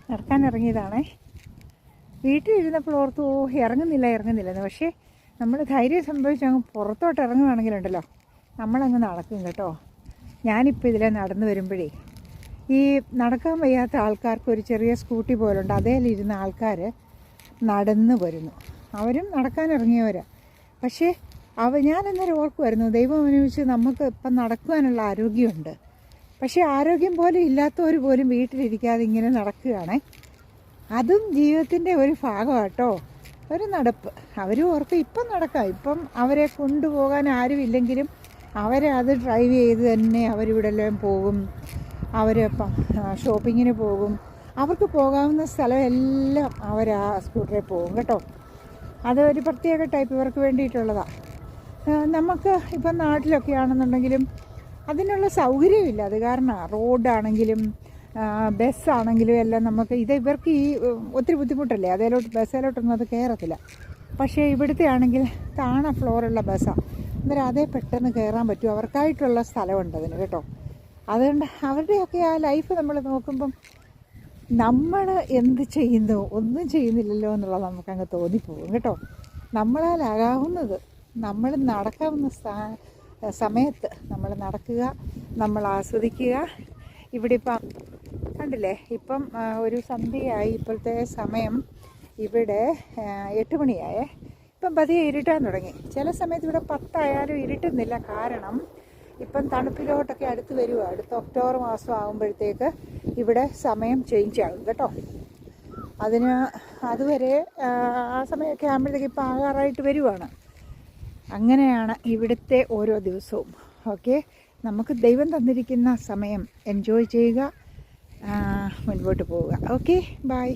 നടക്കാൻ ഇറങ്ങിയതാണേ. വീട്ടിലിരുന്നപ്പോൾ ഓർത്തു ഇറങ്ങുന്നില്ലെന്ന്. പക്ഷേ നമ്മൾ ധൈര്യം സംഭവിച്ച് അങ്ങ് പുറത്തോട്ട് ഇറങ്ങുകയാണെങ്കിലുണ്ടല്ലോ നമ്മളങ്ങ് നടക്കും കേട്ടോ. ഞാനിപ്പോൾ ഇതിലെ നടന്നു വരുമ്പോഴേ ഈ നടക്കാൻ വയ്യാത്ത ആൾക്കാർക്ക് ഒരു ചെറിയ സ്കൂട്ടി പോലുണ്ട്, അതേലിരുന്ന ആൾക്കാർ നടന്നു വരുന്നു. അവരും നടക്കാൻ ഇറങ്ങിയവരാണ്. പക്ഷേ ഞാൻ അന്നേരം ഓർക്കുമായിരുന്നു, ദൈവം അനുഭവിച്ച് നമുക്ക് ഇപ്പം നടക്കുവാനുള്ള ആരോഗ്യമുണ്ട്. പക്ഷേ ആരോഗ്യം പോലും ഇല്ലാത്തവർ പോലും വീട്ടിലിരിക്കാതെ ഇങ്ങനെ നടക്കുകയാണേ. അതും ജീവിതത്തിൻ്റെ ഒരു ഭാഗമാട്ടോ, ഒരു നടപ്പ്. അവരും ഓർക്കും ഇപ്പം നടക്കാം, ഇപ്പം അവരെ കൊണ്ടുപോകാൻ ആരുമില്ലെങ്കിലും അവരെ അത് ഡ്രൈവ് ചെയ്ത് തന്നെ അവരിവിടെ എല്ലാം പോകും. അവർ ഷോപ്പിങ്ങിന് പോകും. അവർക്ക് പോകാവുന്ന സ്ഥലമെല്ലാം അവർ ആ സ്കൂട്ടറിൽ പോകും കേട്ടോ. അത് ഒരു പ്രത്യേക ടൈപ്പ് ഇവർക്ക് വേണ്ടിയിട്ടുള്ളതാണ്. നമുക്ക് ഇപ്പം നാട്ടിലൊക്കെ ആണെന്നുണ്ടെങ്കിലും അതിനുള്ള സൗകര്യമില്ല. അത് കാരണം റോഡാണെങ്കിലും ബസ്സാണെങ്കിലും എല്ലാം നമുക്ക് ഇവർക്ക് ഈ ഒത്തിരി ബുദ്ധിമുട്ടല്ലേ, ബസ്സിലോട്ടൊന്നും അത് കയറത്തില്ല. പക്ഷേ ഇവിടുത്തെ ആണെങ്കിൽ താണ ഫ്ലോറുള്ള ബസ്സാണ്. അന്നേരം അതേ പെട്ടെന്ന് കയറാൻ പറ്റും. അവർക്കായിട്ടുള്ള സ്ഥലമുണ്ട് അതിന് കേട്ടോ. അതുകൊണ്ട് അവരുടെയൊക്കെ ആ ലൈഫ് നമ്മൾ നോക്കുമ്പം നമ്മൾ എന്ത് ചെയ്യുന്നു, ഒന്നും ചെയ്യുന്നില്ലല്ലോ എന്നുള്ളത് നമുക്കങ്ങ് തോന്നിപ്പോകും കേട്ടോ. നമ്മളാലാകാവുന്നത് നമ്മൾ നടക്കാവുന്ന സമയത്ത് നമ്മൾ നടക്കുക, നമ്മൾ ആസ്വദിക്കുക. ഇവിടെ ഇപ്പം കണ്ടില്ലേ, ഇപ്പം ഒരു സന്ധ്യയായി. ഇപ്പോഴത്തെ സമയം ഇവിടെ 8 മണിയായേ. ഇപ്പം പതിയെ ഇരുട്ടാൻ തുടങ്ങി. ചില സമയത്ത് ഇവിടെ 10 ആയാലും ഇരുട്ടുന്നില്ല. കാരണം ഇപ്പം തണുപ്പിലോട്ടൊക്കെ അടുത്ത് വരിക. അടുത്ത ഒക്ടോബർ മാസം ആകുമ്പോഴത്തേക്ക് ഇവിടെ സമയം ചേഞ്ച് ആകും കേട്ടോ. അതുവരെ ആ സമയമൊക്കെ ആകുമ്പോഴത്തേക്ക് ഇപ്പം ആകാറായിട്ട് വരുവാണ്. അങ്ങനെയാണ് ഇവിടുത്തെ ഓരോ ദിവസവും. ഓക്കെ, നമുക്ക് ദൈവം തന്നിരിക്കുന്ന സമയം എൻജോയ് ചെയ്യുക, മുൻപോട്ട് പോവുക. Okay, by.